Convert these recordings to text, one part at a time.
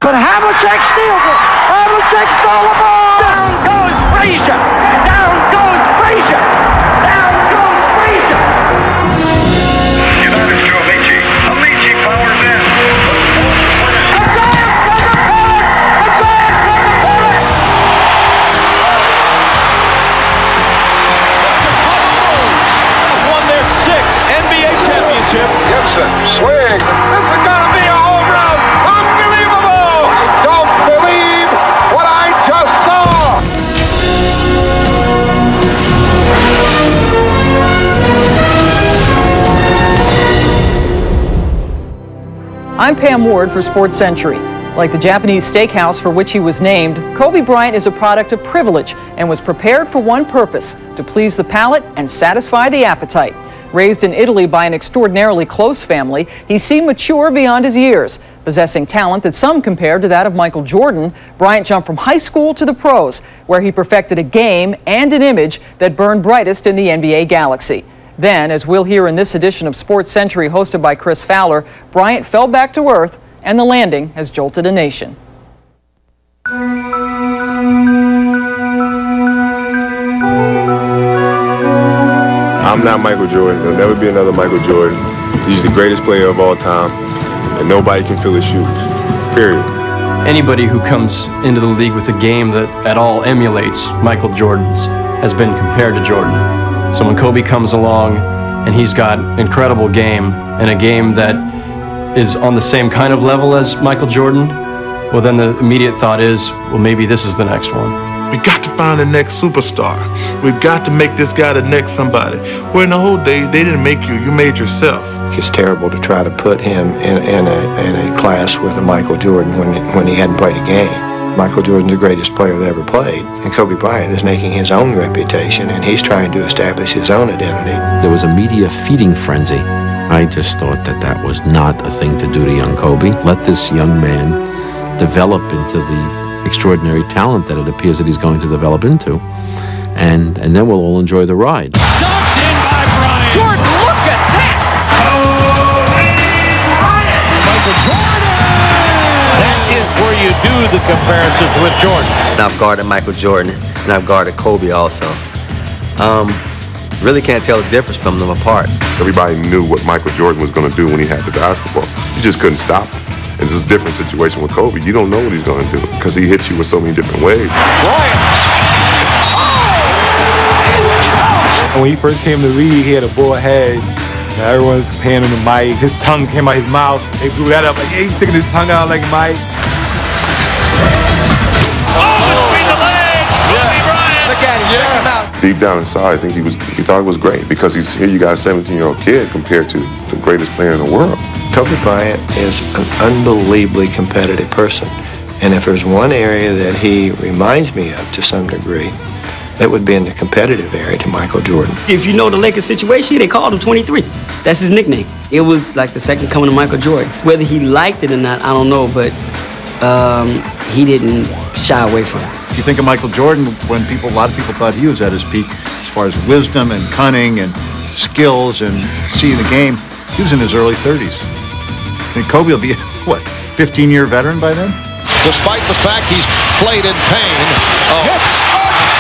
But Havlicek steals it. Havlicek stole the ball. Down goes Peja. Down goes Peja. Down goes Peja. United to Amici. Amici powers in. Won their 6th NBA championship. Gibson swings. This is gonna be a home run. Unbelievable! I don't believe what I just saw. I'm Pam Ward for Sports Century. Like the Japanese steakhouse for which he was named, Kobe Bryant is a product of privilege and was prepared for one purpose: to please the palate and satisfy the appetite. Raised in Italy by an extraordinarily close family, he seemed mature beyond his years. Possessing talent that some compared to that of Michael Jordan, Bryant jumped from high school to the pros, where he perfected a game and an image that burned brightest in the NBA galaxy. Then, as we'll hear in this edition of Sports Century hosted by Chris Fowler, Bryant fell back to earth, and the landing has jolted a nation. I'm not Michael Jordan. There'll never be another Michael Jordan. He's the greatest player of all time, and nobody can fill his shoes, period. Anybody who comes into the league with a game that at all emulates Michael Jordan's has been compared to Jordan. So when Kobe comes along and he's got incredible game and a game that is on the same kind of level as Michael Jordan, well, then the immediate thought is, well, maybe this is the next one. We got to find the next superstar. We've got to make this guy the next somebody. Where in the old days, they didn't make you, you made yourself. It's terrible to try to put him in a class with a Michael Jordan when he hadn't played a game. Michael Jordan's the greatest player that ever played, and Kobe Bryant is making his own reputation, and he's trying to establish his own identity. There was a media feeding frenzy. I just thought that that was not a thing to do to young Kobe. Let this young man develop into the extraordinary talent that it appears that he's going to develop into, and then we'll all enjoy the ride. Dunked in by Bryant. Jordan, look at that. Michael Jordan. That is where you do the comparisons with Jordan. And I've guarded Michael Jordan, and I've guarded Kobe also. Really can't tell the difference from them apart. Everybody knew what Michael Jordan was going to do when he had the basketball. You just couldn't stop him. And it's a different situation with Kobe. You don't know what he's going to do because he hits you with so many different ways. Bryant. Oh! When he first came to the league, he had a bull head. Everyone was paying him the mic. His tongue came out his mouth. They blew that up like, hey, he's sticking his tongue out like Mike. Between the legs, Kobe Bryant. Look at him, check him out. Deep down inside, I think he thought it was great because here you got a 17-year-old kid compared to the greatest player in the world. Kobe Bryant is an unbelievably competitive person, and if there's one area that he reminds me of to some degree, that would be in the competitive area to Michael Jordan. If you know the Lakers situation, they called him 23. That's his nickname. It was like the second coming of Michael Jordan. Whether he liked it or not, I don't know, but he didn't shy away from it. If you think of Michael Jordan, when a lot of people thought he was at his peak as far as wisdom and cunning and skills and seeing the game, he was in his early 30s. I mean, Kobe will be, what, 15-year veteran by then? Despite the fact he's played in pain, hits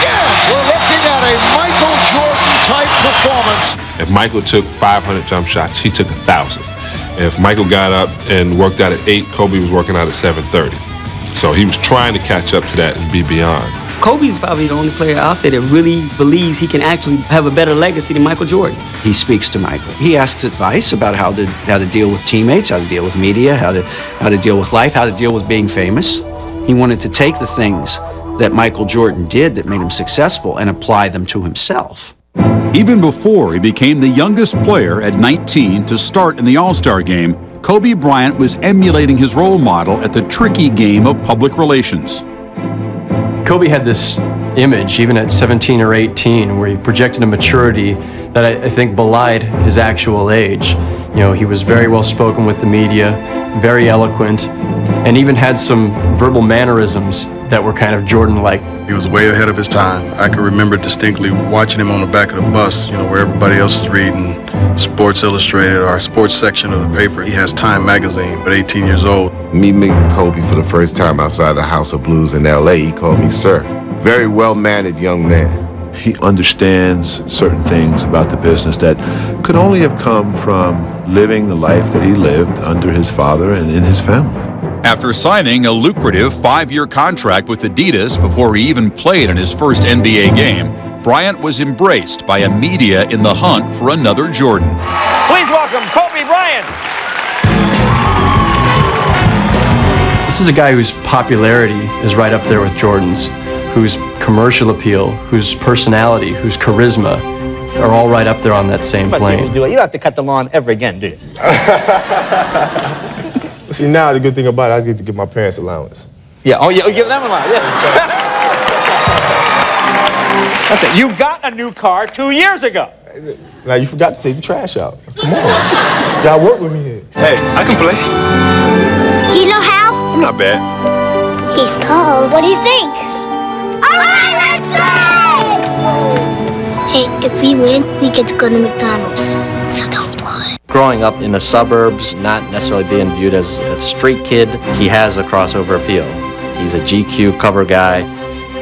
again! We're looking at a Michael Jordan-type performance. If Michael took 500 jump shots, he took 1,000. If Michael got up and worked out at 8, Kobe was working out at 7:30. So he was trying to catch up to that and be beyond. Kobe's probably the only player out there that really believes he can actually have a better legacy than Michael Jordan. He speaks to Michael. He asks advice about how to deal with teammates, how to deal with media, how to deal with life, how to deal with being famous. He wanted to take the things that Michael Jordan did that made him successful and apply them to himself. Even before he became the youngest player at 19 to start in the All-Star game, Kobe Bryant was emulating his role model at the tricky game of public relations. Kobe had this image, even at 17 or 18, where he projected a maturity that I think belied his actual age. You know, he was very well spoken with the media, very eloquent, and even had some verbal mannerisms that were kind of Jordan-like. He was way ahead of his time. I can remember distinctly watching him on the back of the bus, you know, where everybody else is reading Sports Illustrated or sports section of the paper. He has Time magazine, but 18 years old. Me meeting Kobe for the first time outside the House of Blues in L.A., he called me sir. Very well-mannered young man. He understands certain things about the business that could only have come from living the life that he lived under his father and in his family. After signing a lucrative 5-year contract with Adidas before he even played in his first NBA game, Bryant was embraced by a media in the hunt for another Jordan. Please welcome Kobe Bryant. This is a guy whose popularity is right up there with Jordan's, whose commercial appeal, whose personality, whose charisma are all right up there on that same plane. You don't have to cut the lawn ever again, do you? See, now the good thing about it, I get to give my parents allowance. Yeah, oh yeah, give them allowance, yeah. That's it. You got a new car 2 years ago. Now, you forgot to take the trash out. Come on. Y'all work with me here. Hey, I can play. Do you know how? I'm not bad. He's tall. What do you think? All right, let's play! Hey, if we win, we get to go to McDonald's. So don't play. Growing up in the suburbs, not necessarily being viewed as a street kid, he has a crossover appeal. He's a GQ cover guy,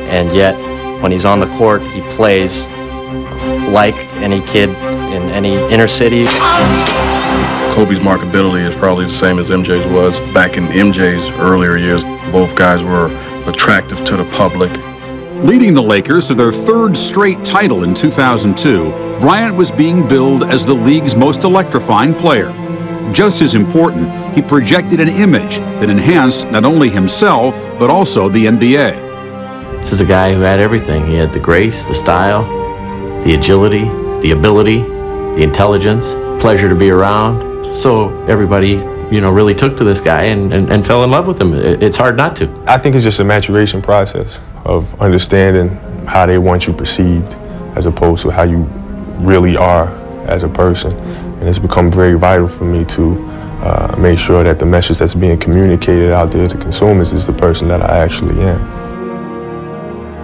and yet when he's on the court, he plays like any kid in any inner city. Kobe's marketability is probably the same as MJ's was back in MJ's earlier years. Both guys were attractive to the public. Leading the Lakers to their 3rd straight title in 2002, Bryant was being billed as the league's most electrifying player. Just as important, he projected an image that enhanced not only himself, but also the NBA. This is a guy who had everything. He had the grace, the style, the agility, the ability, the intelligence, pleasure to be around. So everybody, really took to this guy and fell in love with him. It's hard not to. I think it's just a maturation process of understanding how they want you perceived as opposed to how you really are as a person. And it's become very vital for me to make sure that the message that's being communicated out there to consumers is the person that I actually am.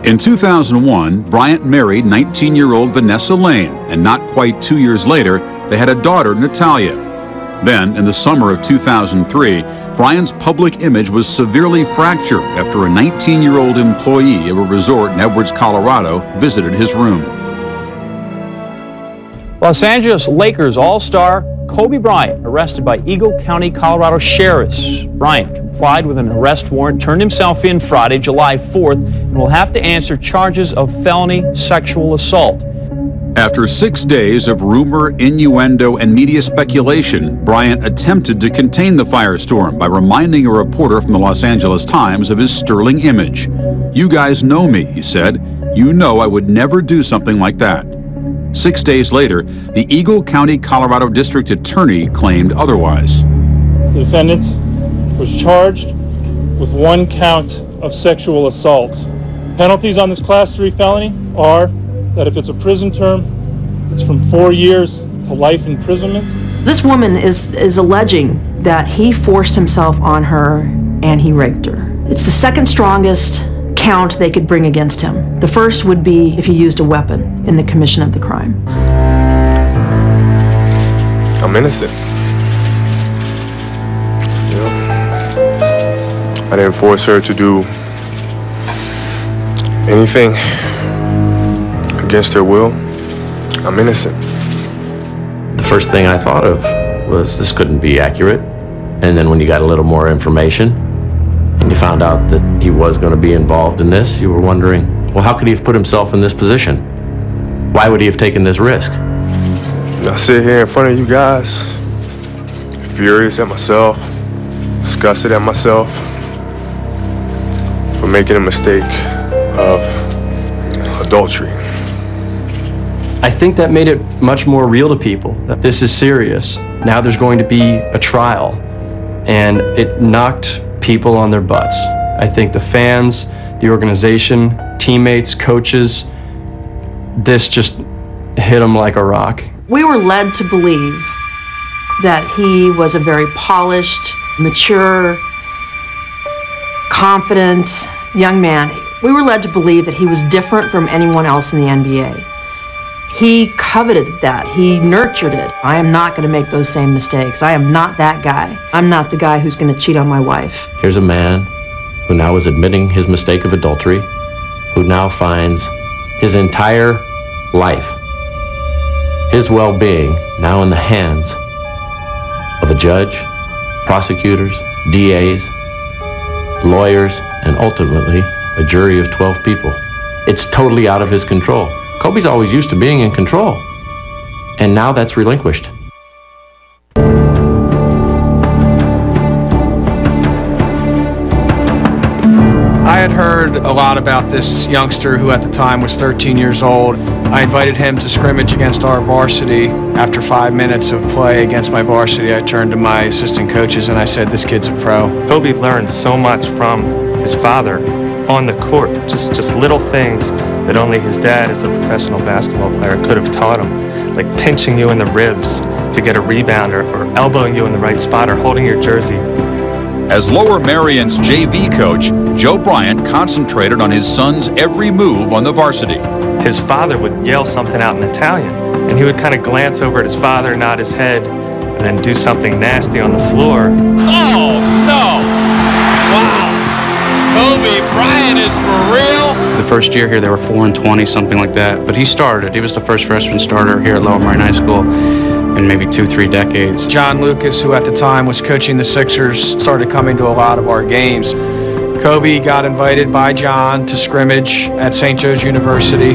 In 2001, Bryant married 19-year-old Vanessa Lane, and not quite 2 years later, they had a daughter, Natalia. Then, in the summer of 2003, Bryant's public image was severely fractured after a 19-year-old employee of a resort in Edwards, Colorado, visited his room. Los Angeles Lakers All-Star Kobe Bryant arrested by Eagle County, Colorado sheriffs. Bryant complied with an arrest warrant, turned himself in Friday, July 4th, and will have to answer charges of felony sexual assault. After 6 days of rumor, innuendo, and media speculation, Bryant attempted to contain the firestorm by reminding a reporter from the Los Angeles Times of his sterling image. "You guys know me," he said. "You know I would never do something like that." 6 days later, the Eagle County, Colorado District Attorney claimed otherwise. The defendant was charged with 1 count of sexual assault. Penalties on this Class 3 felony are that if it's a prison term, it's from 4 years to life imprisonment. This woman is alleging that he forced himself on her and he raped her. It's the second strongest count they could bring against him. The first would be if he used a weapon in the commission of the crime. I'm innocent. I didn't force her to do anything against her will. I'm innocent. The first thing I thought of was this couldn't be accurate. And then when you got a little more information and you found out that he was going to be involved in this, you were wondering, well, how could he have put himself in this position? Why would he have taken this risk? I sit here in front of you guys, furious at myself, disgusted at myself for making a mistake of adultery. I think that made it much more real to people, that this is serious. Now there's going to be a trial, and it knocked people on their butts. I think the fans, the organization, teammates, coaches, this just hit them like a rock. We were led to believe that he was a very polished, mature, confident young man. We were led to believe that he was different from anyone else in the NBA. He coveted that. He nurtured it. I am not going to make those same mistakes. I am not that guy. I'm not the guy who's going to cheat on my wife. Here's a man who now is admitting his mistake of adultery, who now finds his entire life, his well-being, now in the hands of a judge, prosecutors, DAs, lawyers, and ultimately a jury of 12 people. It's totally out of his control. Kobe's always used to being in control, and now that's relinquished. I had heard a lot about this youngster who at the time was 13 years old. I invited him to scrimmage against our varsity. After 5 minutes of play against my varsity, I turned to my assistant coaches and I said, "This kid's a pro." Kobe learned so much from his father on the court, just little things that only his dad as a professional basketball player could have taught him, like pinching you in the ribs to get a rebound or elbowing you in the right spot or holding your jersey. As Lower Merion's JV coach, Joe Bryant concentrated on his son's every move on the varsity. His father would yell something out in Italian, and he would kind of glance over at his father, nod his head, and then do something nasty on the floor. Oh, no! Wow! Kobe Bryant is for real? The first year here, they were 4-20, something like that. But he started. He was the first freshman starter here at Lower Merion High School in maybe 2-3 decades. John Lucas, who at the time was coaching the Sixers, started coming to a lot of our games. Kobe got invited by John to scrimmage at St. Joe's University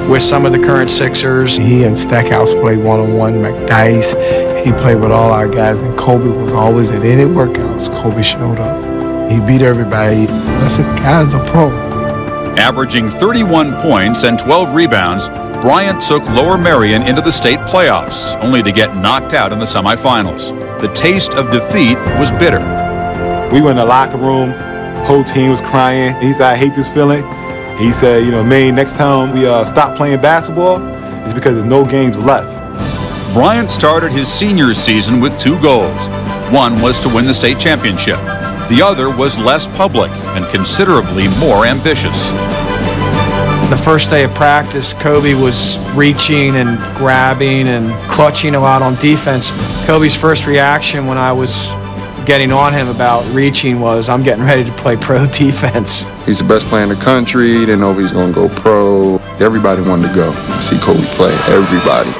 with some of the current Sixers. He and Stackhouse played one-on-one, McDice. He played with all our guys, and Kobe was always at any workouts. Kobe showed up. He beat everybody. I said, the guy's a pro. Averaging 31 points and 12 rebounds, Bryant took Lower Merion into the state playoffs, only to get knocked out in the semifinals. The taste of defeat was bitter. We were in the locker room, whole team was crying. He said, "I hate this feeling." He said, "Man, next time we stop playing basketball, it's because there's no games left." Bryant started his senior season with 2 goals. One was to win the state championship. The other was less public and considerably more ambitious. The first day of practice, Kobe was reaching and grabbing and clutching a lot on defense. Kobe's first reaction when I was getting on him about reaching was, "I'm getting ready to play pro defense." He's the best player in the country. Didn't know if he was going to go pro. Everybody wanted to go see Kobe play. Everybody.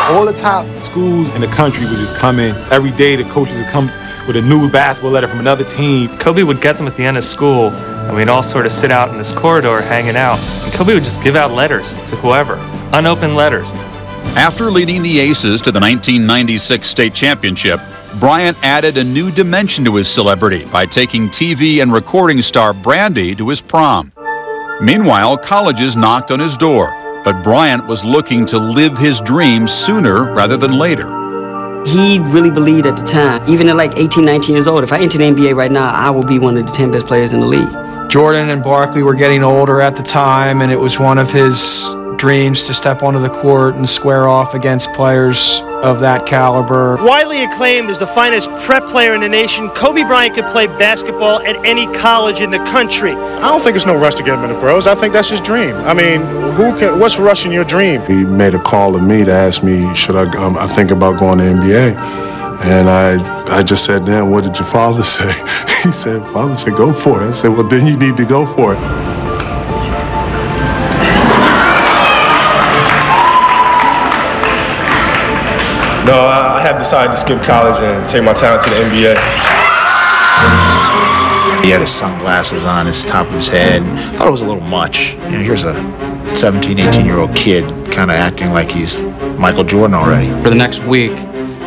All the top schools in the country would just come in. Every day the coaches would come with a new basketball letter from another team. Kobe would get them at the end of school, and we'd all sort of sit out in this corridor hanging out, and Kobe would just give out letters to whoever, unopened letters. After leading the Aces to the 1996 state championship, Bryant added a new dimension to his celebrity by taking TV and recording star Brandy to his prom. Meanwhile, colleges knocked on his door, but Bryant was looking to live his dreams sooner rather than later. He really believed at the time, even at like 18, 19 years old, if I enter the NBA right now, I will be one of the 10 best players in the league. Jordan and Barkley were getting older at the time, and it was one of his dreams to step onto the court and square off against players of that caliber. Widely acclaimed as the finest prep player in the nation, Kobe Bryant could play basketball at any college in the country. I don't think it's no rush to get him in the pros. I think that's his dream. I mean, what's rushing your dream? He made a call to me to ask me, should I think about going to NBA? And I just said, "Damn, what did your father say?" He said, "Father said, go for it." I said, "Well, then you need to go for it." No, I have decided to skip college and take my talent to the NBA. He had his sunglasses on his top of his head and thought it was a little much. Here's a 17, 18-year-old kid kind of acting like he's Michael Jordan already. For the next week,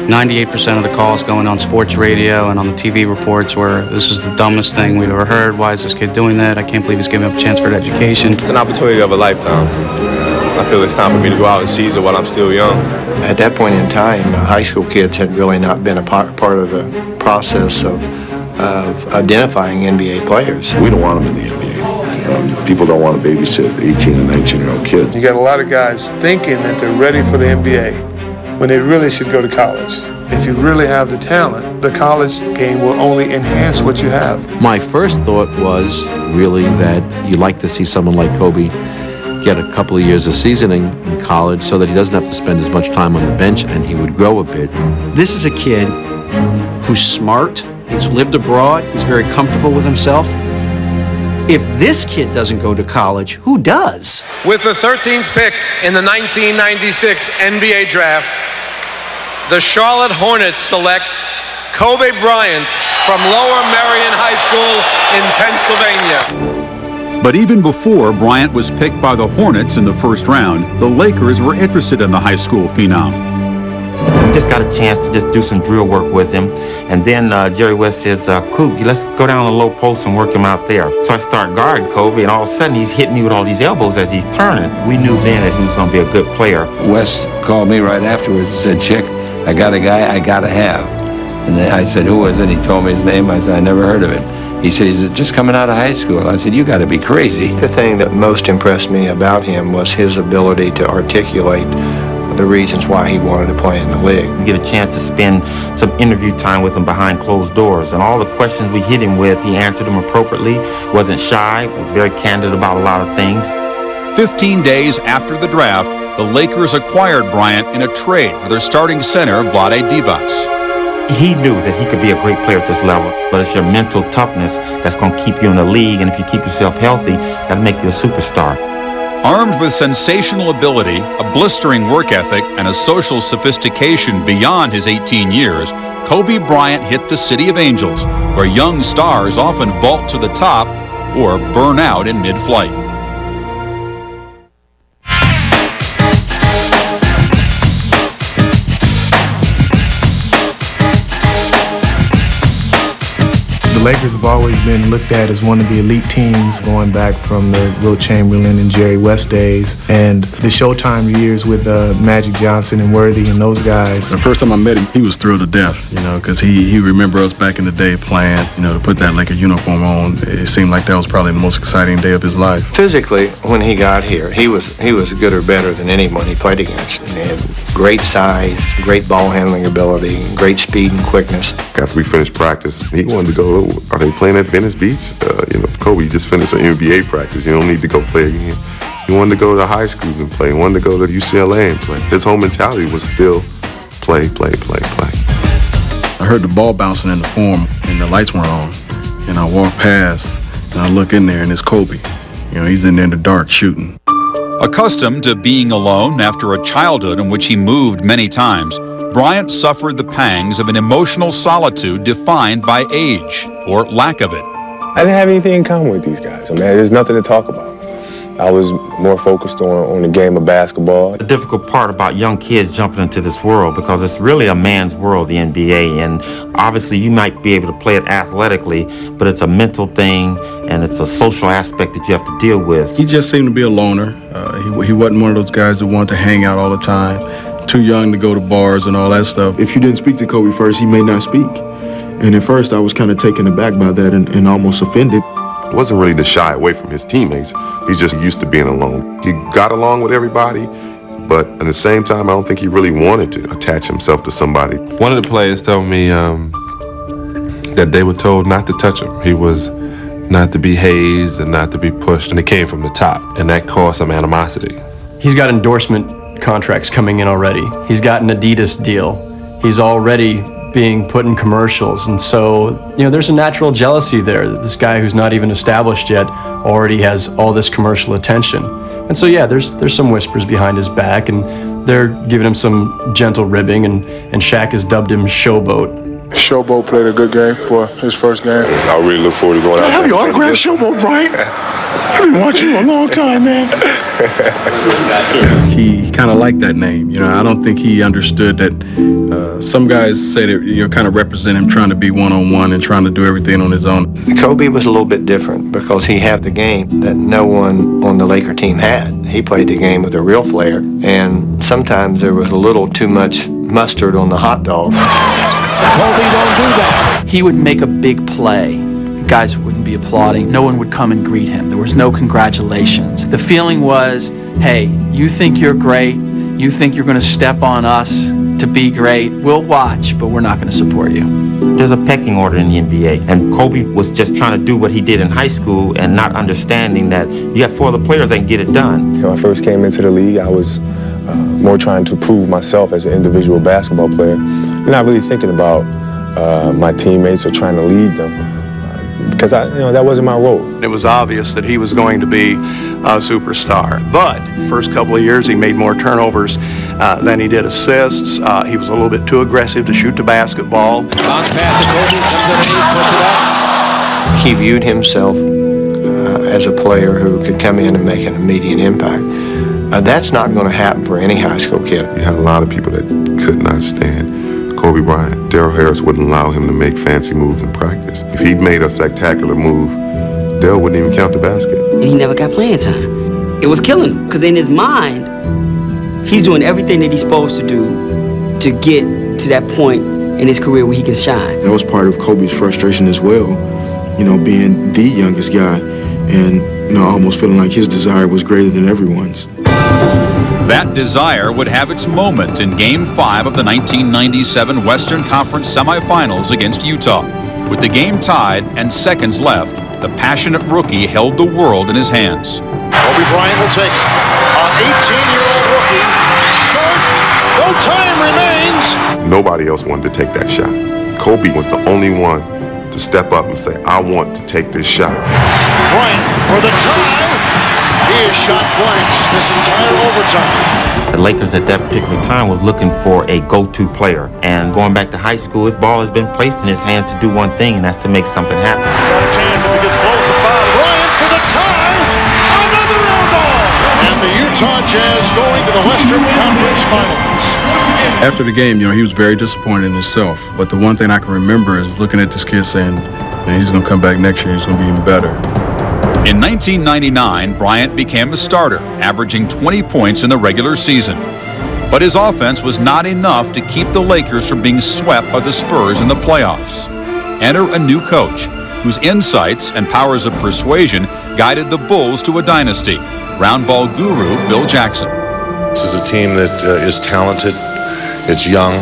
98% of the calls going on sports radio and on the TV reports were, "This is the dumbest thing we've ever heard. Why is this kid doing that? I can't believe he's giving up a chance for education." It's an opportunity of a lifetime. I feel it's time for me to go out and seize it while I'm still young. At that point in time, high school kids had really not been a part of the process of identifying NBA players. We don't want them in the NBA. People don't want to babysit 18 and 19-year-old kids. You got a lot of guys thinking that they're ready for the NBA when they really should go to college. If you really have the talent, the college game will only enhance what you have. My first thought was really that you like to see someone like Kobe get a couple of years of seasoning in college so that he doesn't have to spend as much time on the bench and he would grow a bit. This is a kid who's smart, he's lived abroad, he's very comfortable with himself. If this kid doesn't go to college, who does? With the 13th pick in the 1996 NBA draft, the Charlotte Hornets select Kobe Bryant from Lower Merion High School in Pennsylvania. But even before Bryant was picked by the Hornets in the first round, the Lakers were interested in the high school phenom. Just got a chance to just do some drill work with him. And then Jerry West says, Coop, let's go down the low post and work him out there. So I start guarding Kobe, and all of a sudden he's hitting me with all these elbows as he's turning. We knew then that he was going to be a good player. West called me right afterwards and said, Chick, I got a guy I got to have. And then I said, who is it? He told me his name. I said, I never heard of it. He said, he's just coming out of high school. I said, you got to be crazy. The thing that most impressed me about him was his ability to articulate the reasons why he wanted to play in the league. We get a chance to spend some interview time with him behind closed doors, and all the questions we hit him with, he answered them appropriately, wasn't shy, was very candid about a lot of things. 15 days after the draft, the Lakers acquired Bryant in a trade for their starting center, Vlade Divac. He knew that he could be a great player at this level, but it's your mental toughness that's going to keep you in the league, and if you keep yourself healthy, that'll make you a superstar. Armed with sensational ability, a blistering work ethic, and a social sophistication beyond his 18 years, Kobe Bryant hit the City of Angels, where young stars often vault to the top or burn out in mid-flight. The Lakers have always been looked at as one of the elite teams going back from the Wilt Chamberlain and Jerry West days, and the Showtime years with Magic Johnson and Worthy and those guys. The first time I met him, he was thrilled to death, because he remembered us back in the day playing, to put that Laker uniform on. It seemed like that was probably the most exciting day of his life. Physically, when he got here, he was good or better than anyone he played against. He had great size, great ball handling ability, great speed and quickness. After we finished practice, he wanted to go, are they playing at Venice Beach? Kobe, you just finished an NBA practice. You don't need to go play again. He wanted to go to high schools and play. He wanted to go to UCLA and play. His whole mentality was still play, play, play, play. I heard the ball bouncing in the form and the lights weren't on. And I walked past and I look in there and it's Kobe. He's in there in the dark shooting. Accustomed to being alone after a childhood in which he moved many times, Bryant suffered the pangs of an emotional solitude defined by age, or lack of it. I didn't have anything in common with these guys. There's nothing to talk about. I was more focused on the game of basketball. The difficult part about young kids jumping into this world, because it's really a man's world, the NBA, and obviously you might be able to play it athletically, but it's a mental thing and it's a social aspect that you have to deal with. He just seemed to be a loner. He wasn't one of those guys that wanted to hang out all the time. Too young to go to bars and all that stuff. If you didn't speak to Kobe first, he may not speak. And at first, I was kind of taken aback by that and almost offended. It wasn't really to shy away from his teammates. He's just used to being alone. He got along with everybody, but at the same time, I don't think he really wanted to attach himself to somebody. One of the players told me that they were told not to touch him. He was not to be hazed and not to be pushed, and it came from the top, and that caused some animosity. He's got endorsement contracts coming in already. He's got an Adidas deal. He's already being put in commercials, and so there's a natural jealousy there that this guy who's not even established yet already has all this commercial attention. And so there's some whispers behind his back, and they're giving him some gentle ribbing, and Shaq has dubbed him Showboat. Showboat played a good game for his first game. I really look forward to going out there. Have you autographed Showboat, Bryant? I've been watching you a long time, man. He kind of liked that name. I don't think he understood that some guys say that kind of represent him trying to be one-on-one and trying to do everything on his own. Kobe was a little bit different because he had the game that no one on the Laker team had. He played the game with a real flair, and sometimes there was a little too much mustard on the hot dog. Kobe don't do that. He would make a big play. Guys wouldn't be applauding. No one would come and greet him. There was no congratulations. The feeling was, hey, you think you're great. You think you're going to step on us. to be great. We'll watch, but we're not going to support you. There's a pecking order in the NBA, and Kobe was just trying to do what he did in high school and not understanding that you got 4 other players that can get it done. When I first came into the league, I was more trying to prove myself as an individual basketball player, not really thinking about my teammates or trying to lead them, because that wasn't my role. It was obvious that he was going to be a superstar, but first couple of years he made more turnovers than he did assists. He was a little bit too aggressive to shoot the basketball. Bounce pass to Kobe, comes underneath, puts it up. He viewed himself as a player who could come in and make an immediate impact. That's not going to happen for any high school kid. You had a lot of people that could not stand Kobe Bryant. Darrell Harris wouldn't allow him to make fancy moves in practice. If he'd made a spectacular move, Darrell wouldn't even count the basket. And he never got playing time. It was killing him, because in his mind, he's doing everything that he's supposed to do to get to that point in his career where he can shine. That was part of Kobe's frustration as well, being the youngest guy and, almost feeling like his desire was greater than everyone's. That desire would have its moment in Game 5 of the 1997 Western Conference semifinals against Utah. With the game tied and seconds left, the passionate rookie held the world in his hands. Kobe Bryant will take it. An 18-year-old rookie. Short. No time remains. Nobody else wanted to take that shot. Kobe was the only one to step up and say, I want to take this shot. Bryant for the tie. He is shot blanks this entire overtime. The Lakers at that particular time was looking for a go-to player. And going back to high school, his ball has been placed in his hands to do one thing, and that's to make something happen. Got a chance if he gets close to foul. Bryant for the tie. Another air ball. And the Utah Jazz going to the Western Conference Finals. After the game, he was very disappointed in himself. But the one thing I can remember is looking at this kid saying, man, he's going to come back next year, he's going to be even better. In 1999, Bryant became a starter, averaging 20 points in the regular season. But his offense was not enough to keep the Lakers from being swept by the Spurs in the playoffs. Enter a new coach, whose insights and powers of persuasion guided the Bulls to a dynasty, round ball guru Phil Jackson. This is a team that is talented, it's young,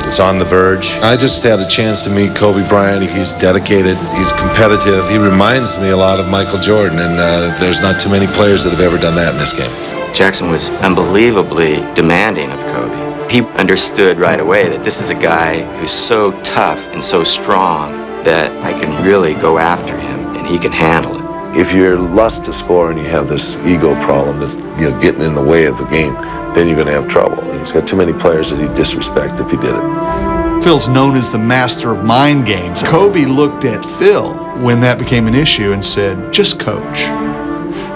it's on the verge. I just had a chance to meet Kobe Bryant. He's dedicated, he's competitive. He reminds me a lot of Michael Jordan, and there's not too many players that have ever done that in this game. Jackson was unbelievably demanding of Kobe. He understood right away that this is a guy who's so tough and so strong that I can really go after him and he can handle it. If you're lust to score and you have this ego problem that's getting in the way of the game, then you're going to have trouble. He's got too many players that he'd disrespect if he did it. Phil's known as the master of mind games. Kobe looked at Phil when that became an issue and said, just coach.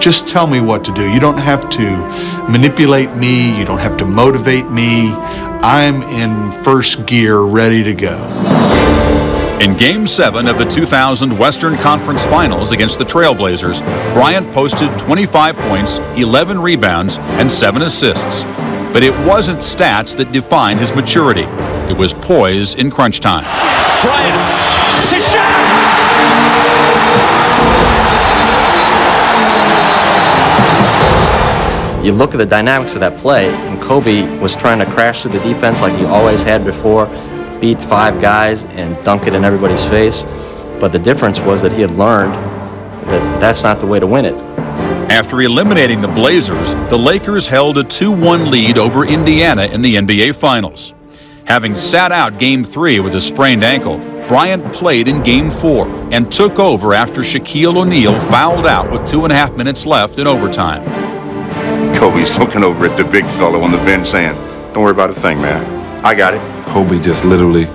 Just tell me what to do. You don't have to manipulate me. You don't have to motivate me. I'm in first gear, ready to go. In Game 7 of the 2000 Western Conference Finals against the Trailblazers, Bryant posted 25 points, 11 rebounds, and 7 assists. But it wasn't stats that defined his maturity. It was poise in crunch time. Bryant to shot! You look at the dynamics of that play, and Kobe was trying to crash through the defense like he always had before, beat 5 guys and dunk it in everybody's face. But the difference was that he had learned that that's not the way to win it. After eliminating the Blazers, the Lakers held a 2-1 lead over Indiana in the NBA Finals. Having sat out Game 3 with a sprained ankle, Bryant played in Game 4 and took over after Shaquille O'Neal fouled out with 2.5 minutes left in overtime. Kobe's looking over at the big fellow on the bench saying, don't worry about a thing, man. I got it. Kobe just literally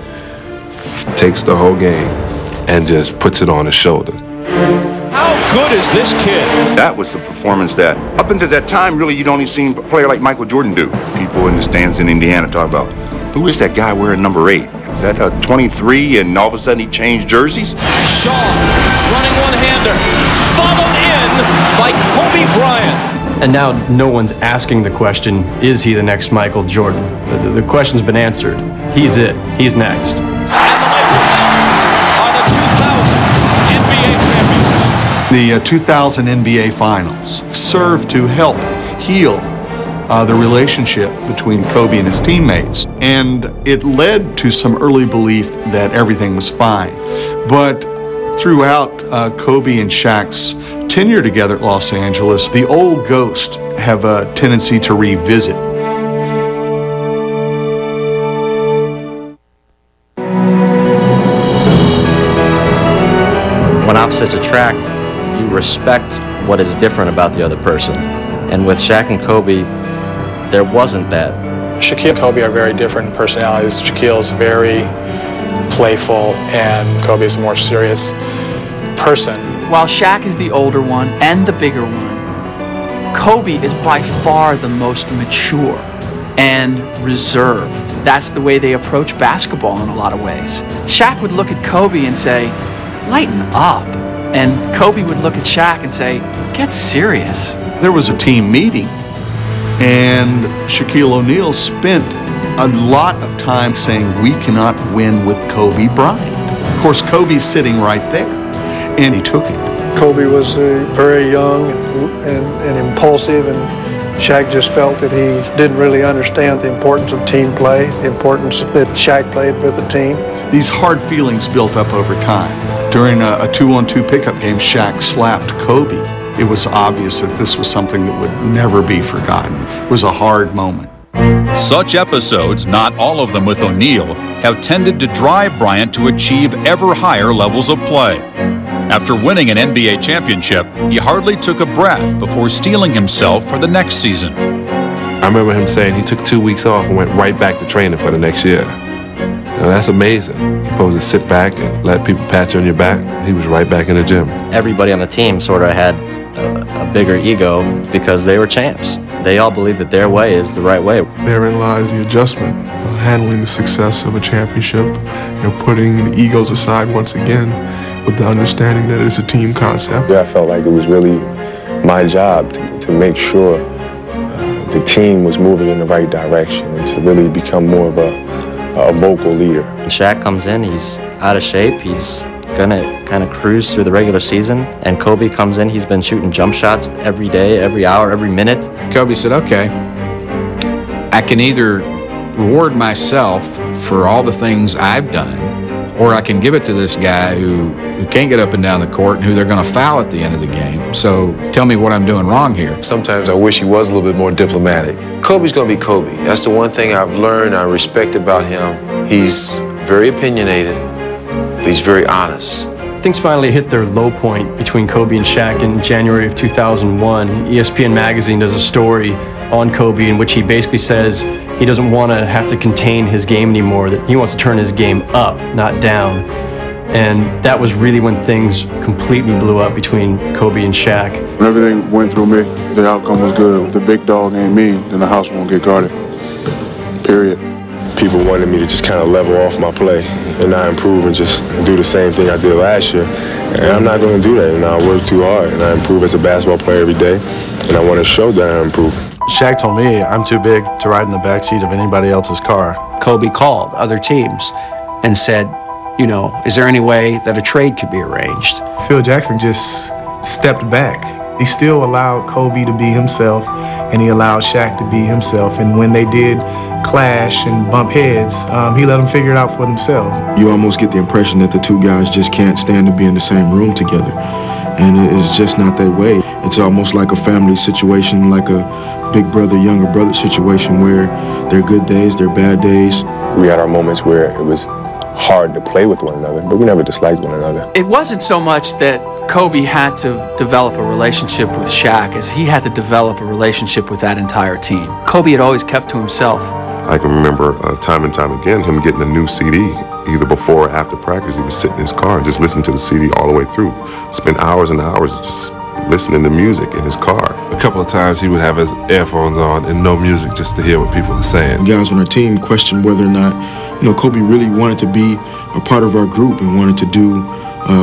takes the whole game and just puts it on his shoulder. How good is this kid? That was the performance that, up until that time, really, you'd only seen a player like Michael Jordan do. People in the stands in Indiana talk about, who is that guy wearing number 8? Is that a 23 and all of a sudden he changed jerseys? Shaw, running one-hander, followed in by Kobe Bryant. And now no one's asking the question, is he the next Michael Jordan? The question's been answered. He's it. He's next. And the Lakers are the 2000 NBA champions. The 2000 NBA Finals served to help heal the relationship between Kobe and his teammates. And it led to some early belief that everything was fine. But throughout Kobe and Shaq's tenure together at Los Angeles, the old ghosts have a tendency to revisit. When opposites attract, you respect what is different about the other person. And with Shaq and Kobe, there wasn't that. Shaquille and Kobe are very different personalities. Shaquille is very playful, and Kobe is a more serious person. While Shaq is the older one and the bigger one, Kobe is by far the most mature and reserved. That's the way they approach basketball in a lot of ways. Shaq would look at Kobe and say, "Lighten up." And Kobe would look at Shaq and say, "Get serious." There was a team meeting, and Shaquille O'Neal spent a lot of time saying, "We cannot win with Kobe Bryant." Of course, Kobe's sitting right there, and he took it. Kobe was very young and impulsive, and Shaq just felt that he didn't really understand the importance of team play, the importance that Shaq played with the team. These hard feelings built up over time. During a 2-on-2 pickup game, Shaq slapped Kobe. It was obvious that this was something that would never be forgotten. It was a hard moment. Such episodes, not all of them with O'Neal, have tended to drive Bryant to achieve ever higher levels of play. After winning an NBA championship, he hardly took a breath before steeling himself for the next season. I remember him saying he took 2 weeks off and went right back to training for the next year. Now that's amazing. You're supposed to sit back and let people pat you on your back. He was right back in the gym. Everybody on the team sort of had a bigger ego because they were champs. They all believed that their way is the right way. Therein lies the adjustment, handling the success of a championship, putting the egos aside once again with the understanding that it's a team concept. I felt like it was really my job to make sure the team was moving in the right direction and to really become more of a vocal leader. When Shaq comes in, he's out of shape. He's gonna kind of cruise through the regular season. And Kobe comes in, he's been shooting jump shots every day, every hour, every minute. Kobe said, okay, I can either reward myself for all the things I've done, or I can give it to this guy who can't get up and down the court and who they're going to foul at the end of the game. So tell me what I'm doing wrong here. Sometimes I wish he was a little bit more diplomatic. Kobe's going to be Kobe. That's the one thing I've learned, I respect about him. He's very opinionated, but he's very honest. Things finally hit their low point between Kobe and Shaq in January of 2001. ESPN magazine does a story on Kobe in which he basically says he doesn't want to have to contain his game anymore, that he wants to turn his game up, not down. And that was really when things completely blew up between Kobe and Shaq. When everything went through me, the outcome was good. If the big dog ain't me, then the house won't get guarded. Period. People wanted me to just kind of level off my play and not improve and just do the same thing I did last year. And I'm not going to do that. I work too hard and I improve as a basketball player every day. And I want to show that I improve. Shaq told me I'm too big to ride in the backseat of anybody else's car. Kobe called other teams and said, is there any way that a trade could be arranged? Phil Jackson just stepped back. He still allowed Kobe to be himself, and he allowed Shaq to be himself. And when they did clash and bump heads, he let them figure it out for themselves. You almost get the impression that the two guys just can't stand to be in the same room together. And it's just not that way. It's almost like a family situation, like a big brother, younger brother situation where there are good days, there are bad days. We had our moments where it was hard to play with one another, but we never disliked one another. It wasn't so much that Kobe had to develop a relationship with Shaq as he had to develop a relationship with that entire team. Kobe had always kept to himself. I can remember time and time again him getting a new CD, either before or after practice. He would sit in his car and just listen to the CD all the way through. Spend hours and hours just listening to music in his car. A couple of times he would have his earphones on and no music just to hear what people are saying. The guys on our team questioned whether or not, Kobe really wanted to be a part of our group and wanted to do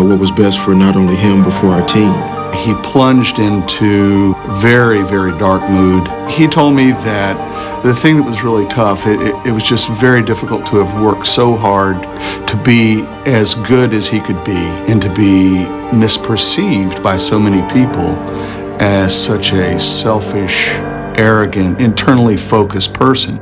what was best for not only him but for our team. He plunged into very, very dark mood. He told me that the thing that was really tough, it was just very difficult to have worked so hard to be as good as he could be and to be misperceived by so many people as such a selfish arrogant, internally focused person.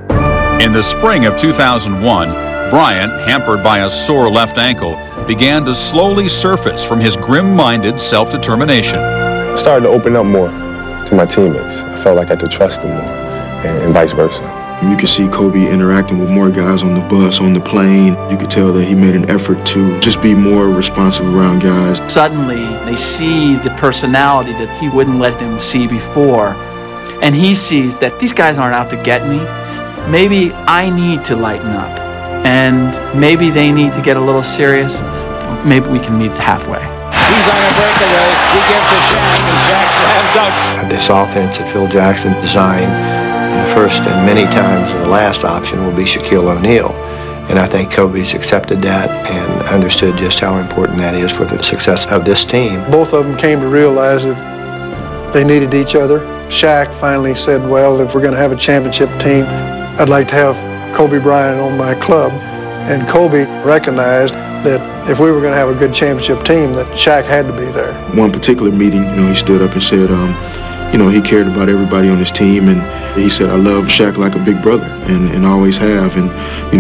In the spring of 2001, Bryant, hampered by a sore left ankle, began to slowly surface from his grim-minded self-determination. I started to open up more to my teammates. I felt like I could trust them more, and vice versa. You could see Kobe interacting with more guys on the bus, on the plane. You could tell that he made an effort to just be more responsive around guys. Suddenly, they see the personality that he wouldn't let them see before. And he sees that these guys aren't out to get me. Maybe I need to lighten up. And maybe they need to get a little serious. Maybe we can meet halfway. He's on a breakaway. He gives to Shaq, and Shaq slams dunk. This offense that Phil Jackson designed, the first and many times the last option will be Shaquille O'Neal. And I think Kobe's accepted that and understood just how important that is for the success of this team. Both of them came to realize that they needed each other. Shaq finally said, well, if we're going to have a championship team, I'd like to have Kobe Bryant on my club. And Kobe recognized that if we were going to have a good championship team, that Shaq had to be there. One particular meeting, he stood up and said, he cared about everybody on his team, and he said, I love Shaq like a big brother, and always have, and,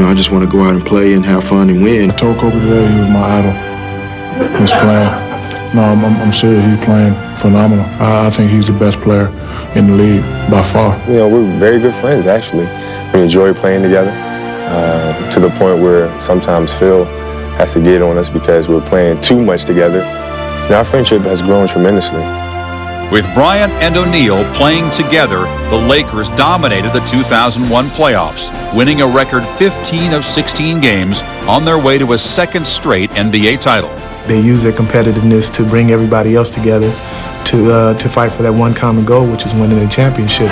I just want to go out and play and have fun and win. I told Kobe today he was my idol. He's playing. No, I'm serious, he's playing phenomenal. I think he's the best player in the league by far. We're very good friends, actually. We enjoy playing together to the point where sometimes Phil has to get on us because we're playing too much together. Our friendship has grown tremendously. With Bryant and O'Neal playing together, the Lakers dominated the 2001 playoffs, winning a record 15 of 16 games on their way to a second straight NBA title. They use their competitiveness to bring everybody else together to fight for that one common goal, which is winning a championship.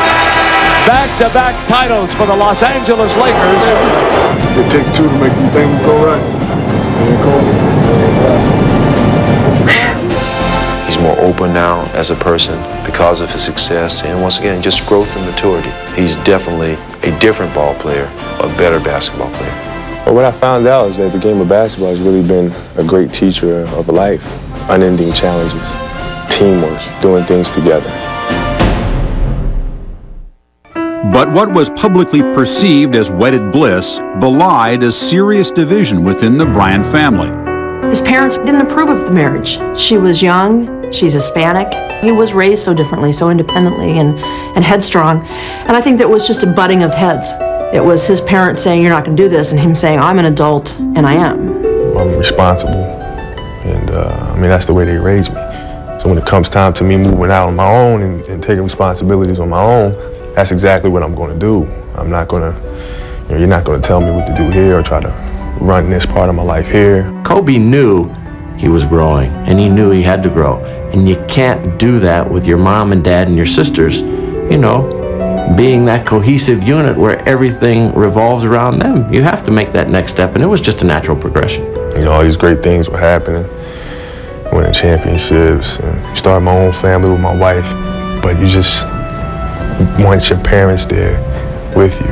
Back-to-back titles for the Los Angeles Lakers. It takes two to make things go right. He's more open now as a person because of his success, and once again, just growth and maturity. He's definitely a different ball player, a better basketball player. Well, what I found out is that the game of basketball has really been a great teacher of life. Unending challenges, teamwork, doing things together. But what was publicly perceived as wedded bliss belied a serious division within the Bryant family. His parents didn't approve of the marriage. She was young, she's Hispanic. He was raised so differently, so independently and headstrong. And I think that was just a butting of heads. It was his parents saying, you're not going to do this, and him saying, I'm an adult, and I am. I'm responsible, and that's the way they raised me. So when it comes time to me moving out on my own and taking responsibilities on my own, that's exactly what I'm going to do. I'm not going to, you're not going to tell me what to do here or try to run this part of my life here. Kobe knew he was growing, and he knew he had to grow. And you can't do that with your mom and dad and your sisters, being that cohesive unit where everything revolves around them. You have to make that next step, and it was just a natural progression. All these great things were happening, winning championships, and starting my own family with my wife, but you just want your parents there with you.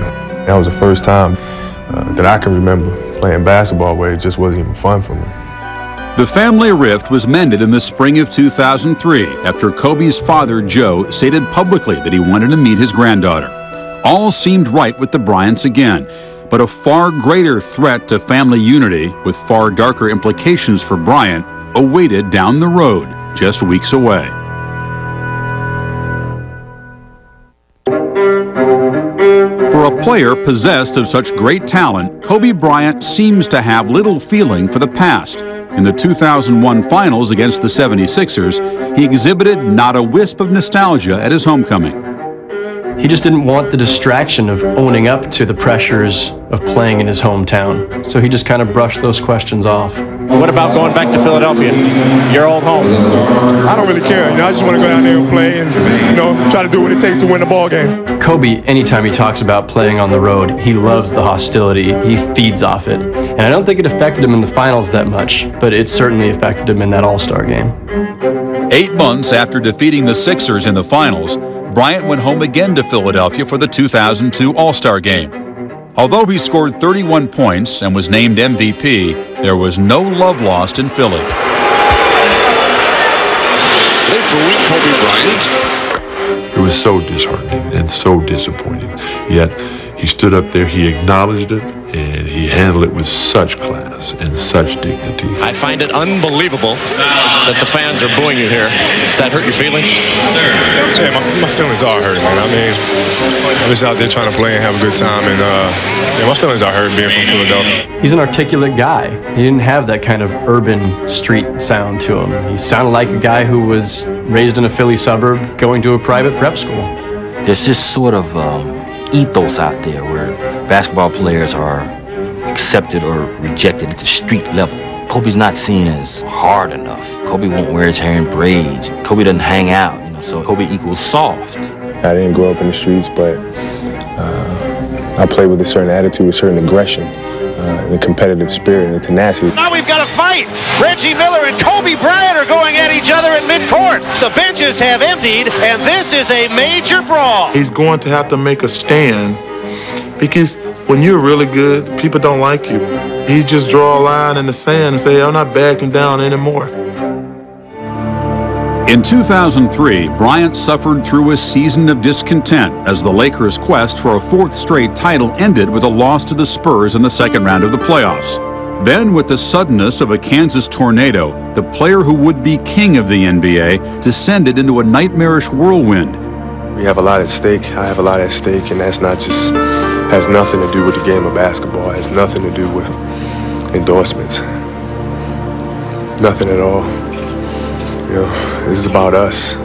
That was the first time that I can remember playing basketball where it just wasn't even fun for me. The family rift was mended in the spring of 2003 after Kobe's father, Joe, stated publicly that he wanted to meet his granddaughter. All seemed right with the Bryants again, but a far greater threat to family unity with far darker implications for Bryant awaited down the road just weeks away. For a player possessed of such great talent, Kobe Bryant seems to have little feeling for the past. In the 2001 finals against the 76ers, he exhibited not a wisp of nostalgia at his homecoming. He just didn't want the distraction of owning up to the pressures of playing in his hometown. So he just kind of brushed those questions off. What about going back to Philadelphia, your old home? I don't really care. I just want to go down there and play and, try to do what it takes to win the ball game. Kobe, anytime he talks about playing on the road, he loves the hostility. He feeds off it. And I don't think it affected him in the finals that much, but it certainly affected him in that All-Star game. 8 months after defeating the Sixers in the finals, Bryant went home again to Philadelphia for the 2002 All-Star game. Although he scored 31 points and was named MVP, there was no love lost in Philly. They booing Kobe Bryant. It was so disheartening and so disappointing. Yet he stood up there, he acknowledged it, and he handled it with such class and such dignity. I find it unbelievable that the fans are booing you here. Does that hurt your feelings? Yeah, my feelings are hurt, man. I mean, I'm just out there trying to play and have a good time, and yeah, my feelings are hurt being from Philadelphia. He's an articulate guy. He didn't have that kind of urban street sound to him. He sounded like a guy who was raised in a Philly suburb going to a private prep school. There's this sort of ethos out there where basketball players are accepted or rejected at the street level. Kobe's not seen as hard enough. Kobe won't wear his hair in braids. Kobe doesn't hang out, you know, so Kobe equals soft. I didn't grow up in the streets, but I played with a certain attitude, a certain aggression, and a competitive spirit and a tenacity. Now we've got a fight. Reggie Miller and Kobe Bryant are going at each other in midcourt. The benches have emptied, and this is a major brawl. He's going to have to make a stand because when you're really good, people don't like you. He just draw a line in the sand and say, I'm not backing down anymore. In 2003, Bryant suffered through a season of discontent as the Lakers' quest for a fourth straight title ended with a loss to the Spurs in the second round of the playoffs. Then, with the suddenness of a Kansas tornado, the player who would be king of the NBA descended into a nightmarish whirlwind. We have a lot at stake. I have a lot at stake, and that's not just, has nothing to do with the game of basketball. It has nothing to do with endorsements. Nothing at all. You know, this is about us.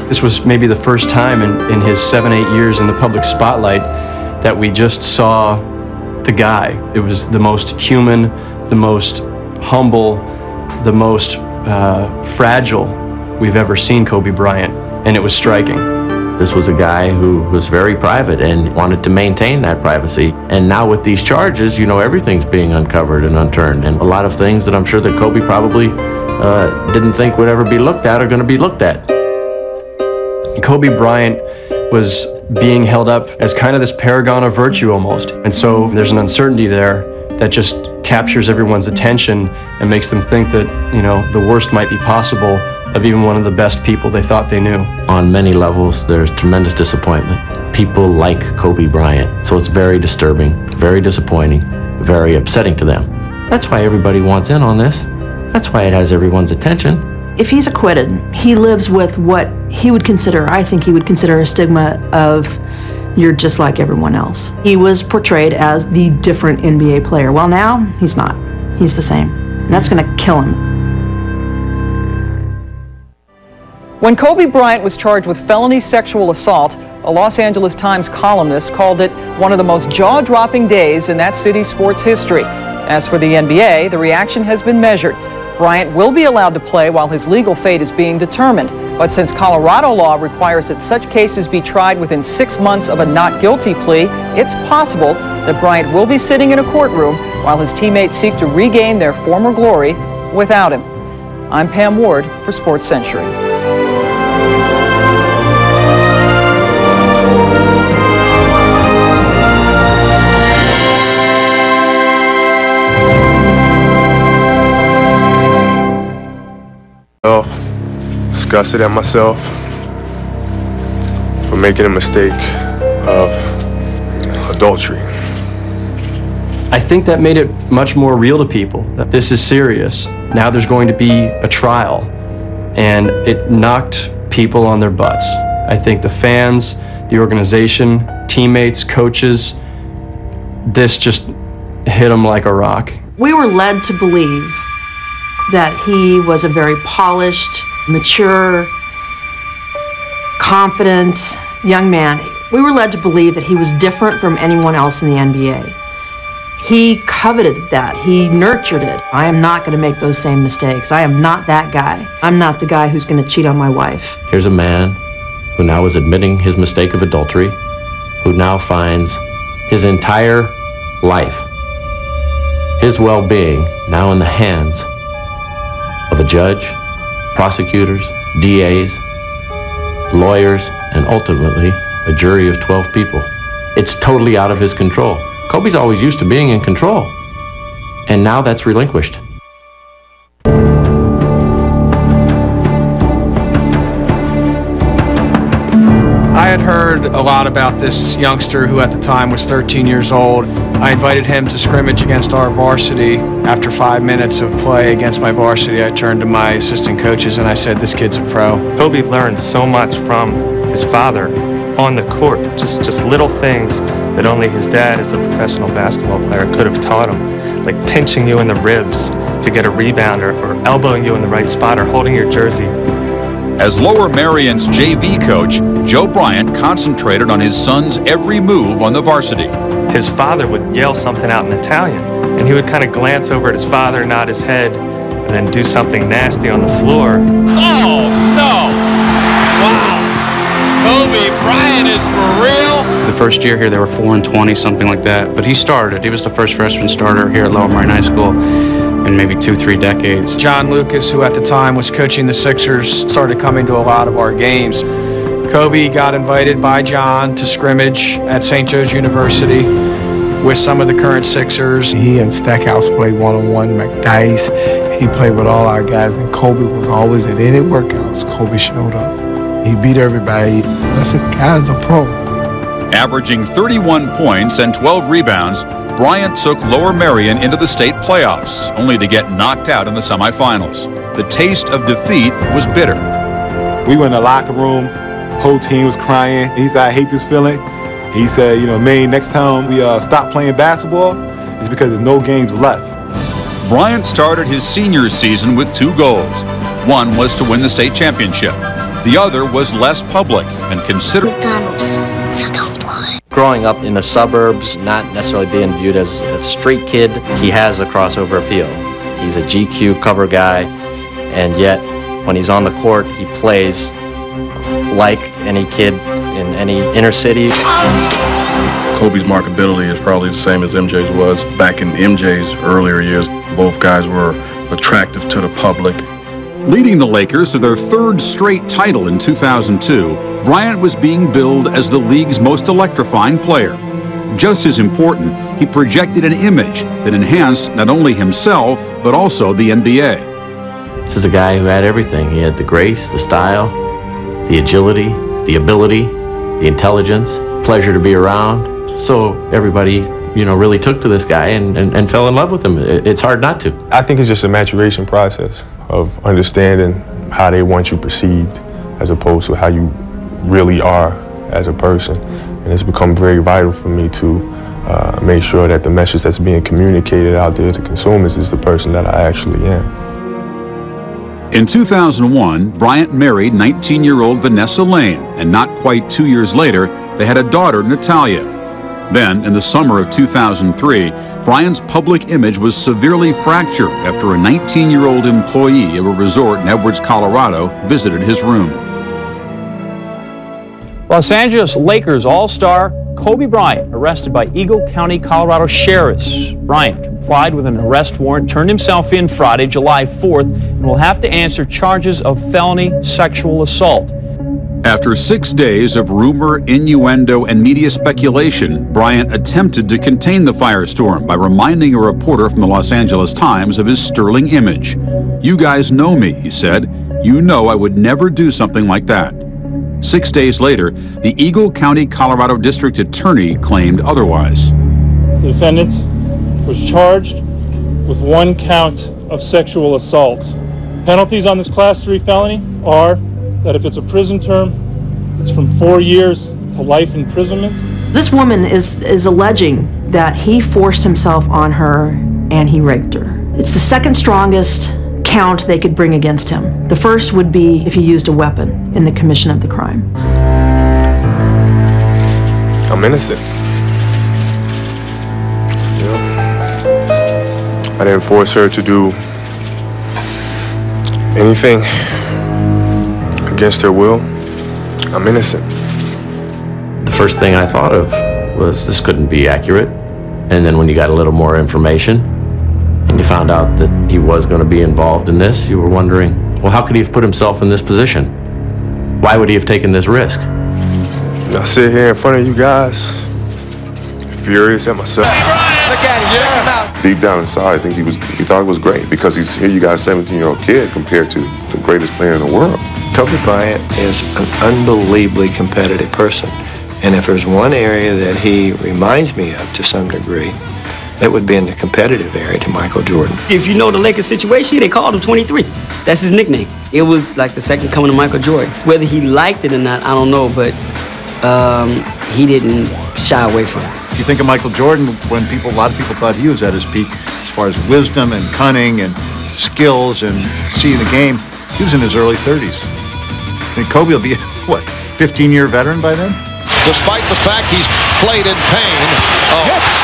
This was maybe the first time in his 7-8 years in the public spotlight that we just saw the guy. It was the most human, the most humble, the most fragile we've ever seen Kobe Bryant, and it was striking. This was a guy who was very private and wanted to maintain that privacy. And now with these charges, you know, everything's being uncovered and unturned. And a lot of things that I'm sure that Kobe probably didn't think would ever be looked at are going to be looked at. Kobe Bryant was being held up as kind of this paragon of virtue almost. And so there's an uncertainty there that just captures everyone's attention and makes them think that, you know, the worst might be possible of even one of the best people they thought they knew. On many levels, there's tremendous disappointment. People like Kobe Bryant, so it's very disturbing, very disappointing, very upsetting to them. That's why everybody wants in on this. That's why it has everyone's attention. If he's acquitted, he lives with what he would consider, I think he would consider, a stigma of you're just like everyone else. He was portrayed as the different NBA player. Well, now he's not. He's the same. And that's going to kill him. When Kobe Bryant was charged with felony sexual assault, a Los Angeles Times columnist called it one of the most jaw-dropping days in that city's sports history. As for the NBA, the reaction has been measured. Bryant will be allowed to play while his legal fate is being determined. But since Colorado law requires that such cases be tried within 6 months of a not guilty plea, it's possible that Bryant will be sitting in a courtroom while his teammates seek to regain their former glory without him. I'm Pam Ward for Sports Century. Disgusted at myself for making a mistake of adultery. I think that made it much more real to people, that this is serious. Now there's going to be a trial, and it knocked people on their butts. I think the fans, the organization, teammates, coaches, this just hit them like a rock. We were led to believe that he was a very polished, mature, confident young man. We were led to believe that he was different from anyone else in the NBA. He coveted that. He nurtured it. I am not going to make those same mistakes. I am not that guy. I'm not the guy who's going to cheat on my wife. Here's a man who now is admitting his mistake of adultery, who now finds his entire life, his well-being, now in the hands of a judge, prosecutors, DAs, lawyers, and ultimately a jury of 12 people. It's totally out of his control. Kobe's always used to being in control, and now that's relinquished. had heard a lot about this youngster who at the time was 13 years old. I invited him to scrimmage against our varsity. After 5 minutes of play against my varsity, I turned to my assistant coaches and I said, this kid's a pro. Kobe learned so much from his father on the court, just little things that only his dad as a professional basketball player could have taught him, like pinching you in the ribs to get a rebound or elbowing you in the right spot or holding your jersey. As Lower Merion's JV coach, Joe Bryant concentrated on his son's every move on the varsity. His father would yell something out in Italian, and he would kind of glance over at his father, nod his head, and then do something nasty on the floor. Oh, no! Wow! Kobe Bryant is for real? The first year here, they were 4-20, something like that. But he started. He was the first freshman starter here at Lower Merion High School in maybe 2-3 decades. John Lucas, who at the time was coaching the Sixers, started coming to a lot of our games. Kobe got invited by John to scrimmage at St. Joe's University with some of the current Sixers. He and Stackhouse played one-on-one, McDice. He played with all our guys, and Kobe was always at any workouts. Kobe showed up. He beat everybody. I said, the guy's a pro. Averaging 31 points and 12 rebounds, Bryant took Lower Merion into the state playoffs, only to get knocked out in the semifinals. The taste of defeat was bitter. We went in the locker room, whole team was crying. He said, I hate this feeling. He said, you know, man, next time we stop playing basketball, it's because there's no games left. Bryant started his senior season with 2 goals. One was to win the state championship. The other was less public and considered. Growing up in the suburbs, not necessarily being viewed as a street kid, he has a crossover appeal. He's a GQ cover guy, and yet when he's on the court, he plays like any kid in any inner city. Kobe's marketability is probably the same as MJ's was. Back in MJ's earlier years, both guys were attractive to the public. Leading the Lakers to their 3rd straight title in 2002, Bryant was being billed as the league's most electrifying player. Just as important, he projected an image that enhanced not only himself, but also the NBA. This is a guy who had everything. He had the grace, the style, the agility, the ability, the intelligence, pleasure to be around. So everybody, really took to this guy and fell in love with him. It's hard not to. I think it's just a maturation process of understanding how they want you perceived as opposed to how you really are as a person. And it's become very vital for me to make sure that the message that's being communicated out there to consumers is the person that I actually am. In 2001, Bryant married 19-year-old Vanessa Lane, and not quite 2 years later, they had a daughter, Natalia. Then, in the summer of 2003, Bryant's public image was severely fractured after a 19-year-old employee of a resort in Edwards, Colorado, visited his room. Los Angeles Lakers All-Star Kobe Bryant arrested by Eagle County, Colorado sheriffs. Bryant complied with an arrest warrant, turned himself in Friday, July 4th, and will have to answer charges of felony sexual assault. After 6 days of rumor, innuendo, and media speculation, Bryant attempted to contain the firestorm by reminding a reporter from the Los Angeles Times of his sterling image. "You guys know me," he said. "You know I would never do something like that." 6 days later, the Eagle County, Colorado District Attorney claimed otherwise. The defendant was charged with 1 count of sexual assault. Penalties on this Class 3 felony are that if it's a prison term, it's from 4 years to life imprisonment. This woman is alleging that he forced himself on her and he raped her. It's the 2nd strongest count they could bring against him. The first would be if he used a weapon in the commission of the crime. I'm innocent. I didn't force her to do anything against her will. I'm innocent. The first thing I thought of was this couldn't be accurate. And then when you got a little more information and you found out that he was going to be involved in this, you were wondering, well, how could he have put himself in this position? Why would he have taken this risk? I sit here in front of you guys, furious at myself. Look at him, check him out. Deep down inside, I think he thought it was great because here you got a 17-year-old kid compared to the greatest player in the world. Kobe Bryant is an unbelievably competitive person. And if there's one area that he reminds me of to some degree, that would be in the competitive area to Michael Jordan. If you know the Lakers situation, they called him 23. That's his nickname. It was like the second coming of Michael Jordan. Whether he liked it or not, I don't know, but he didn't shy away from it. If you think of Michael Jordan, when a lot of people thought he was at his peak as far as wisdom and cunning and skills and seeing the game, he was in his early 30s. And Kobe will be, what, 15-year veteran by then? Despite the fact he's played in pain, hits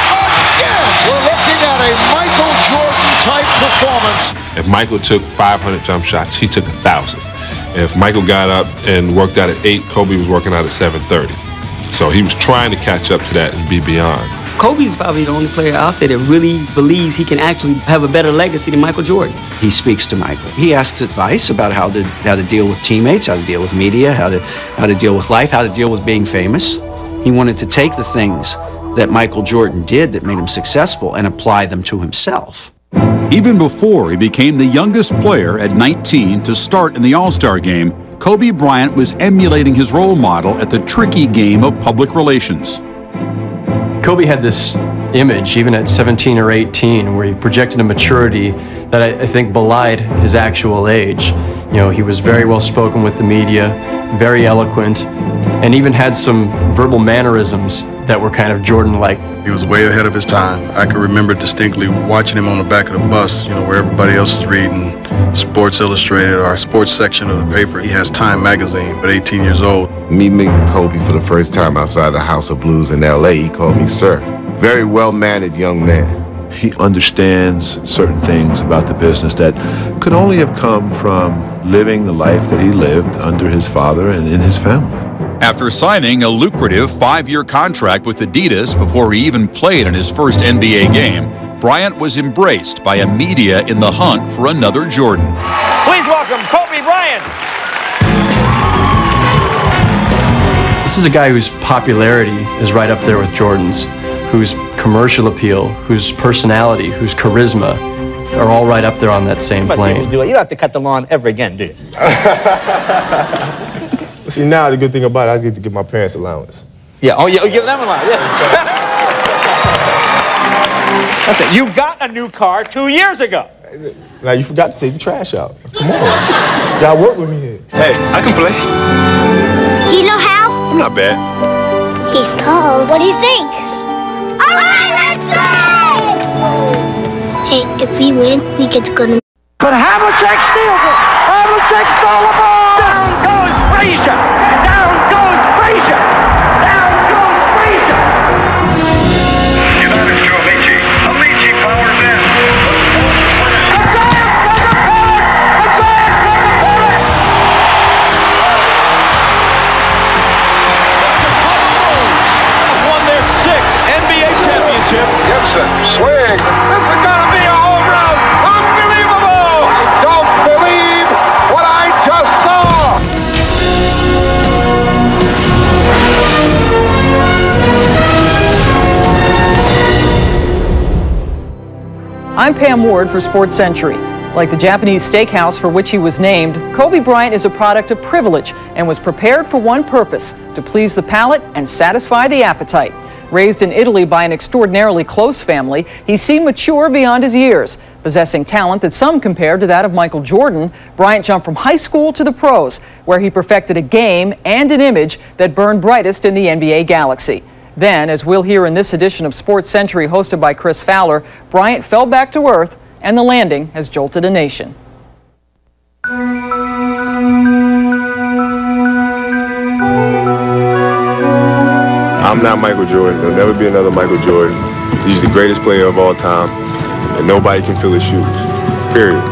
again! We're looking at a Michael Jordan-type performance. If Michael took 500 jump shots, he took 1,000. If Michael got up and worked out at 8, Kobe was working out at 7:30. So he was trying to catch up to that and be beyond. Kobe's probably the only player out there that really believes he can actually have a better legacy than Michael Jordan. He speaks to Michael. He asks advice about how to deal with teammates, how to deal with media, how to deal with life, how to deal with being famous. He wanted to take the things that Michael Jordan did that made him successful and apply them to himself. Even before he became the youngest player at 19 to start in the All-Star game, Kobe Bryant was emulating his role model at the tricky game of public relations. Kobe had this image, even at 17 or 18, where he projected a maturity that I think belied his actual age. You know, he was very well spoken with the media, very eloquent, and even had some verbal mannerisms that were kind of Jordan-like. He was way ahead of his time. I can remember distinctly watching him on the back of the bus, you know, where everybody else is reading Sports Illustrated or our sports section of the paper. He has Time magazine, but 18 years old. Me meeting Kobe for the first time outside the House of Blues in L.A., he called me sir. Very well-mannered young man. He understands certain things about the business that could only have come from living the life that he lived under his father and in his family. After signing a lucrative 5-year contract with Adidas before he even played in his first NBA game, Bryant was embraced by a media in the hunt for another Jordan. Please welcome Kobe Bryant. This is a guy whose popularity is right up there with Jordan's, whose commercial appeal, whose personality, whose charisma are all right up there on that same plane. You don't have to cut the lawn ever again, do you? See, now the good thing about it, I get to give my parents allowance. Yeah, oh yeah, give them allowance, yeah. That's it, you got a new car 2 years ago. Now you forgot to take the trash out. Come on, y'all work with me here. Hey, I can play. Do you know how? I'm not bad. He's tall. What do you think? All right, let's play! Hey, if we win, we get to go to... But Havlicek steals it! Havlicek stole the ball! Down goes Peja! Down goes Peja! Down goes Peja! United to Amici. Amici powers in. Won their 6th NBA championship. Gibson swings. This is gonna be a home run. Unbelievable! I don't believe what I just saw. I'm Pam Ward for Sports Century. Like the Japanese steakhouse for which he was named, Kobe Bryant is a product of privilege and was prepared for one purpose: to please the palate and satisfy the appetite. Raised in Italy by an extraordinarily close family, he seemed mature beyond his years. Possessing talent that some compared to that of Michael Jordan, Bryant jumped from high school to the pros, where he perfected a game and an image that burned brightest in the NBA galaxy. Then, as we'll hear in this edition of Sports Century hosted by Chris Fowler, Bryant fell back to earth, and the landing has jolted a nation. I'm not Michael Jordan. There'll never be another Michael Jordan. He's the greatest player of all time, and nobody can fill his shoes, period.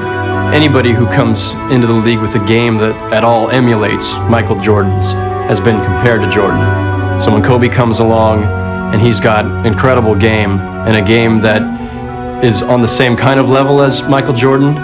Anybody who comes into the league with a game that at all emulates Michael Jordan's has been compared to Jordan. So when Kobe comes along and he's got incredible game and a game that is on the same kind of level as Michael Jordan,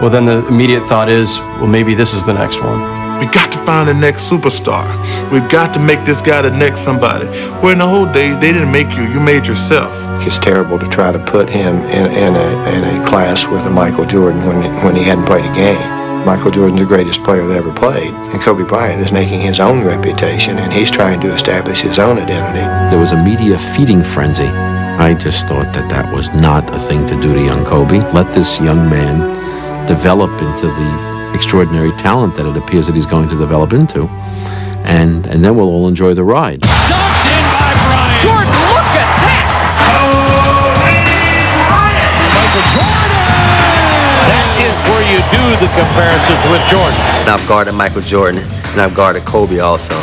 well then the immediate thought is, well maybe this is the next one. We got to find the next superstar. We've got to make this guy the next somebody. Where in the old days, they didn't make you, you made yourself. It's terrible to try to put him in a class with a Michael Jordan when he hadn't played a game. Michael Jordan's the greatest player that ever played, and Kobe Bryant is making his own reputation, and he's trying to establish his own identity. There was a media feeding frenzy. I just thought that that was not a thing to do to young Kobe. Let this young man develop into the extraordinary talent that it appears that he's going to develop into, and then we'll all enjoy the ride. Dunked in by Bryant. Jordan, look at that! Michael Jordan! That is where you do the comparisons with Jordan. And I've guarded Michael Jordan, and I've guarded Kobe also.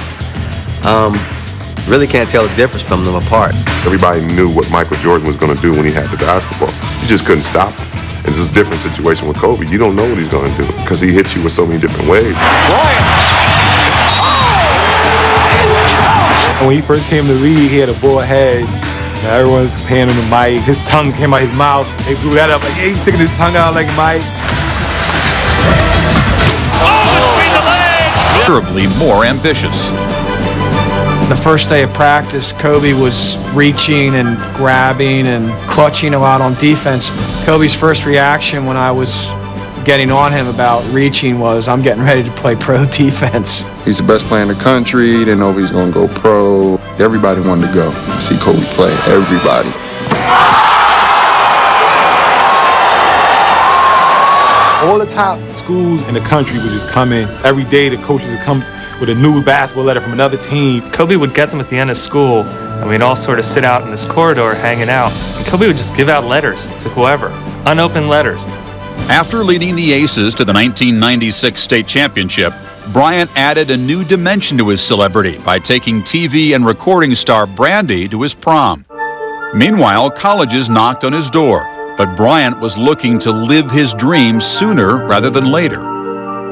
Really can't tell the difference from them apart. Everybody knew what Michael Jordan was going to do when he had the basketball. You just couldn't stop him. And it's a different situation with Kobe. You don't know what he's going to do because he hits you with so many different ways. Bryant. When he first came to the league, he had a bull head. Everyone was comparing him to Mike. His tongue came out his mouth. They grew that up like, yeah, he's sticking his tongue out like Mike. Between the legs. Considerably more ambitious. The first day of practice, Kobe was reaching and grabbing and clutching a lot on defense. Kobe's first reaction when I was getting on him about reaching was, I'm getting ready to play pro defense. He's the best player in the country. They know he's going to go pro. Everybody wanted to go see Kobe play. Everybody. All the top schools in the country would just come in. Every day the coaches would come with a new basketball letter from another team. Kobe would get them at the end of school, and we'd all sort of sit out in this corridor hanging out. And Kobe would just give out letters to whoever, unopened letters. After leading the Aces to the 1996 state championship, Bryant added a new dimension to his celebrity by taking TV and recording star Brandy to his prom. Meanwhile, colleges knocked on his door, but Bryant was looking to live his dreams sooner rather than later.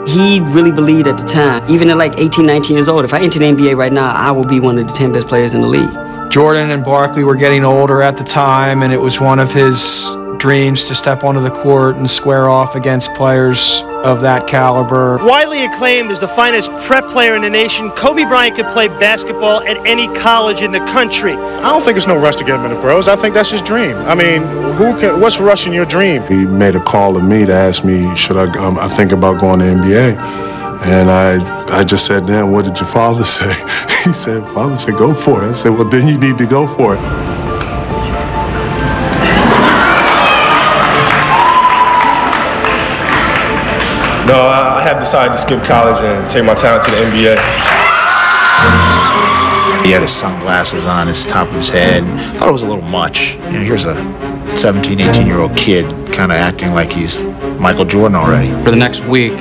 He really believed at the time, even at like 18, 19 years old, if I enter the NBA right now, I will be one of the 10 best players in the league. Jordan and Barkley were getting older at the time, and it was one of his dreams to step onto the court and square off against players of that caliber. Widely acclaimed as the finest prep player in the nation, Kobe Bryant could play basketball at any college in the country. I don't think it's no rush to get him in the pros. I think that's his dream. I mean, what's rushing your dream? He made a call to me to ask me, should I think about going to NBA? And I just said, "Damn, what did your father say?" He said, "Father said, go for it." I said, "Well, then you need to go for it." No, I have decided to skip college and take my talent to the NBA. He had his sunglasses on his top of his head and thought it was a little much. You know, here's a 17, 18-year-old kid kind of acting like he's Michael Jordan already. For the next week,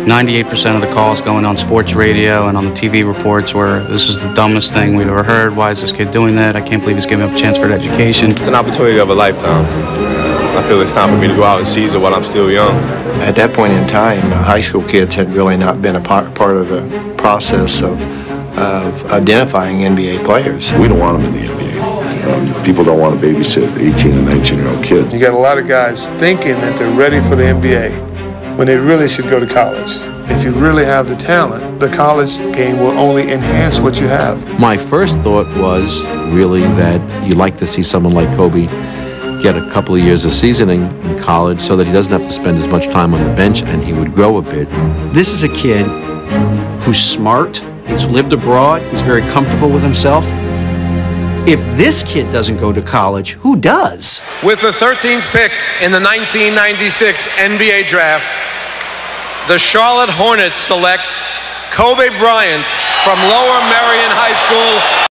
98% of the calls going on sports radio and on the TV reports were, this is the dumbest thing we've ever heard. Why is this kid doing that? I can't believe he's giving up a chance for education. It's an opportunity of a lifetime. I feel it's time for me to go out and seize it while I'm still young. At that point in time, high school kids had really not been a part of the process of identifying NBA players. We don't want them in the NBA. People don't want to babysit 18 and 19-year-old kids. You got a lot of guys thinking that they're ready for the NBA when they really should go to college. If you really have the talent, the college game will only enhance what you have. My first thought was really that you'd like to see someone like Kobe get a couple of years of seasoning in college so that he doesn't have to spend as much time on the bench and he would grow a bit. This is a kid who's smart, he's lived abroad, he's very comfortable with himself. If this kid doesn't go to college, who does? With the 13th pick in the 1996 NBA draft, the Charlotte Hornets select Kobe Bryant from Lower Merion High School.